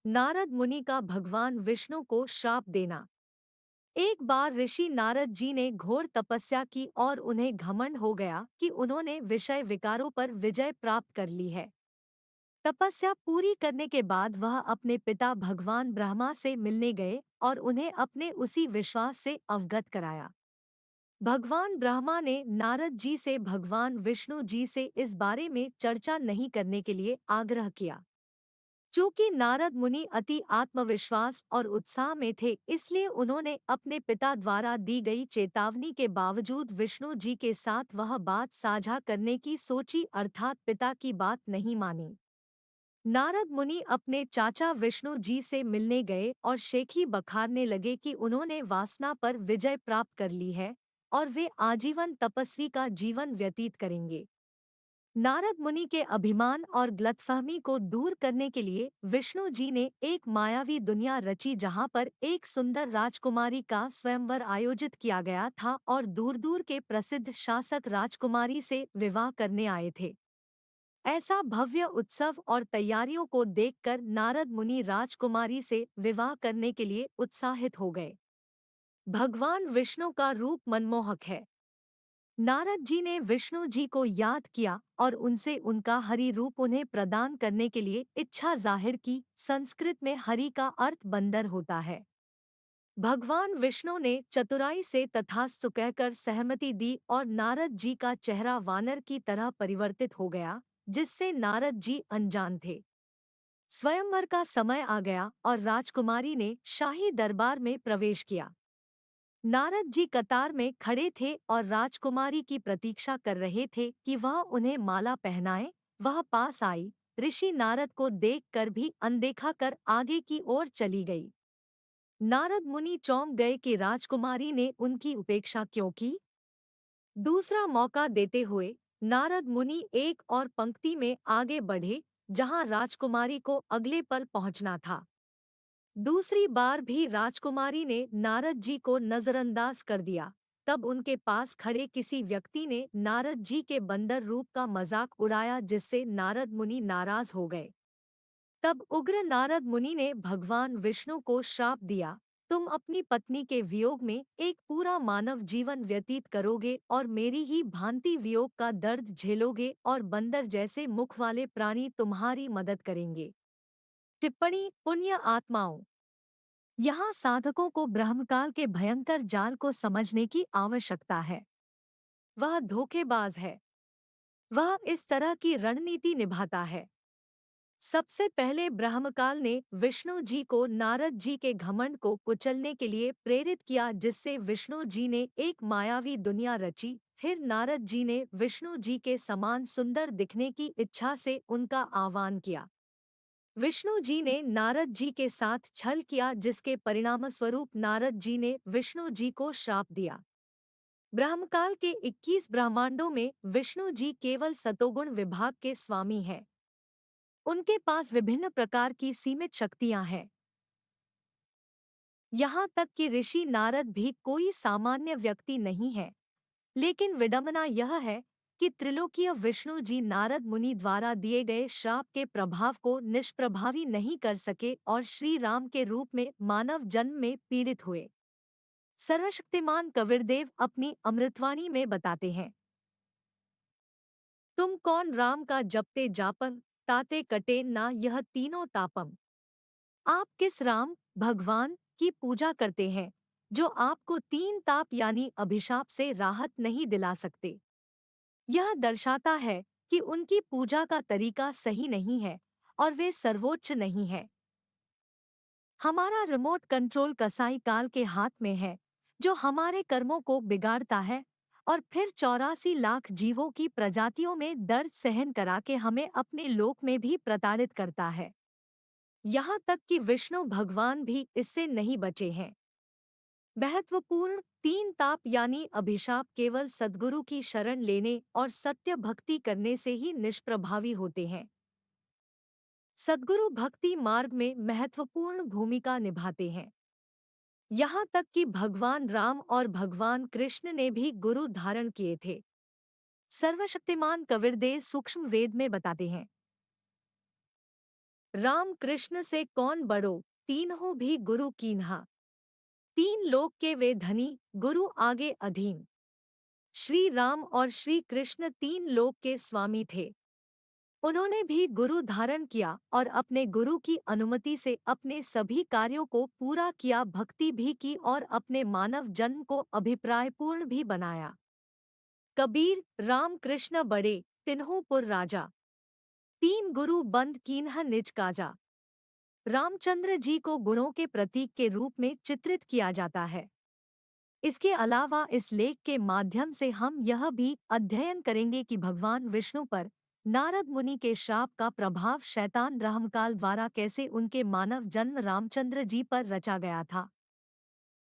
नारद मुनि का भगवान विष्णु को श्राप देना। एक बार ऋषि नारद जी ने घोर तपस्या की और उन्हें घमंड हो गया कि उन्होंने विषय विकारों पर विजय प्राप्त कर ली है। तपस्या पूरी करने के बाद वह अपने पिता भगवान ब्रह्मा से मिलने गए और उन्हें अपने उसी विश्वास से अवगत कराया। भगवान ब्रह्मा ने नारद जी से भगवान विष्णु जी से इस बारे में चर्चा नहीं करने के लिए आग्रह किया। चूंकि नारद मुनि अति आत्मविश्वास और उत्साह में थे, इसलिए उन्होंने अपने पिता द्वारा दी गई चेतावनी के बावजूद विष्णु जी के साथ वह बात साझा करने की सोची, अर्थात पिता की बात नहीं मानी। नारद मुनि अपने चाचा विष्णु जी से मिलने गए और शेखी बखारने लगे कि उन्होंने वासना पर विजय प्राप्त कर ली है और वे आजीवन तपस्वी का जीवन व्यतीत करेंगे। नारद मुनि के अभिमान और गलतफहमी को दूर करने के लिए विष्णु जी ने एक मायावी दुनिया रची, जहां पर एक सुंदर राजकुमारी का स्वयंवर आयोजित किया गया था और दूर दूर के प्रसिद्ध शासक राजकुमारी से विवाह करने आए थे। ऐसा भव्य उत्सव और तैयारियों को देखकर नारद मुनि राजकुमारी से विवाह करने के लिए उत्साहित हो गए। भगवान विष्णु का रूप मनमोहक है। नारद जी ने विष्णु जी को याद किया और उनसे उनका हरि रूप उन्हें प्रदान करने के लिए इच्छा जाहिर की। संस्कृत में हरि का अर्थ बंदर होता है। भगवान विष्णु ने चतुराई से तथास्तु कहकर सहमति दी और नारद जी का चेहरा वानर की तरह परिवर्तित हो गया, जिससे नारद जी अनजान थे। स्वयंवर का समय आ गया और राजकुमारी ने शाही दरबार में प्रवेश किया। नारद जी कतार में खड़े थे और राजकुमारी की प्रतीक्षा कर रहे थे कि वह उन्हें माला पहनाए। वह पास आई, ऋषि नारद को देखकर भी अनदेखा कर आगे की ओर चली गई। नारद मुनि चौंक गए कि राजकुमारी ने उनकी उपेक्षा क्यों की। दूसरा मौका देते हुए नारद मुनि एक और पंक्ति में आगे बढ़े, जहां राजकुमारी को अगले पल पहुंचना था। दूसरी बार भी राजकुमारी ने नारद जी को नजरअंदाज कर दिया। तब उनके पास खड़े किसी व्यक्ति ने नारद जी के बंदर रूप का मजाक उड़ाया, जिससे नारद मुनि नाराज हो गए। तब उग्र नारद मुनि ने भगवान विष्णु को श्राप दिया, तुम अपनी पत्नी के वियोग में एक पूरा मानव जीवन व्यतीत करोगे और मेरी ही भांति वियोग का दर्द झेलोगे और बंदर जैसे मुख वाले प्राणी तुम्हारी मदद करेंगे। टिप्पणी: पुण्य आत्माओं। यहाँ साधकों को ब्रह्मकाल के भयंकर जाल को समझने की आवश्यकता है। वह धोखेबाज है। वह इस तरह की रणनीति निभाता है। सबसे पहले ब्रह्मकाल ने विष्णु जी को नारद जी के घमंड को कुचलने के लिए प्रेरित किया, जिससे विष्णु जी ने एक मायावी दुनिया रची। फिर नारद जी ने विष्णु जी के समान सुंदर दिखने की इच्छा से उनका आह्वान किया। विष्णु जी ने नारद जी के साथ छल किया, जिसके परिणामस्वरूप नारद जी ने विष्णु जी को श्राप दिया। ब्रह्मकाल के 21 ब्रह्मांडों में विष्णु जी केवल सतोगुण विभाग के स्वामी हैं। उनके पास विभिन्न प्रकार की सीमित शक्तियां हैं। यहाँ तक कि ऋषि नारद भी कोई सामान्य व्यक्ति नहीं है। लेकिन विडंबना यह है कि त्रिलोकीय विष्णु जी नारद मुनि द्वारा दिए गए श्राप के प्रभाव को निष्प्रभावी नहीं कर सके और श्री राम के रूप में मानव जन्म में पीड़ित हुए। सर्वशक्तिमान कबीरदेव अपनी अमृतवाणी में बताते हैं, तुम कौन राम का जपते जापन, ताते कटे ना यह तीनों तापम। आप किस राम भगवान की पूजा करते हैं जो आपको तीन ताप यानी अभिशाप से राहत नहीं दिला सकते। यह दर्शाता है कि उनकी पूजा का तरीका सही नहीं है और वे सर्वोच्च नहीं है। हमारा रिमोट कंट्रोल कसाई काल के हाथ में है, जो हमारे कर्मों को बिगाड़ता है और फिर 84 लाख जीवों की प्रजातियों में दर्द सहन करा के हमें अपने लोक में भी प्रताड़ित करता है। यहाँ तक कि विष्णु भगवान भी इससे नहीं बचे हैं। महत्वपूर्ण तीन ताप यानी अभिशाप केवल सद्गुरु की शरण लेने और सत्य भक्ति करने से ही निष्प्रभावी होते हैं। सद्गुरु भक्ति मार्ग में महत्वपूर्ण भूमिका निभाते हैं। यहाँ तक कि भगवान राम और भगवान कृष्ण ने भी गुरु धारण किए थे। सर्वशक्तिमान कबीरदेव सूक्ष्म वेद में बताते हैं, राम कृष्ण से कौन बड़ो, तीनों भी गुरु कीन्हा। तीन लोक के वे धनी, गुरु आगे अधीन। श्री राम और श्री कृष्ण तीन लोक के स्वामी थे। उन्होंने भी गुरु धारण किया और अपने गुरु की अनुमति से अपने सभी कार्यों को पूरा किया, भक्ति भी की और अपने मानव जन्म को अभिप्रायपूर्ण भी बनाया। कबीर, राम कृष्ण बड़े, तिन्हों पुर राजा। तीन गुरु बंद कीन्ह निज काजा। रामचंद्र जी को गुणों के प्रतीक के रूप में चित्रित किया जाता है। इसके अलावा इस लेख के माध्यम से हम यह भी अध्ययन करेंगे कि भगवान विष्णु पर नारद मुनि के श्राप का प्रभाव शैतान राहुकाल द्वारा कैसे उनके मानव जन्म रामचंद्र जी पर रचा गया था।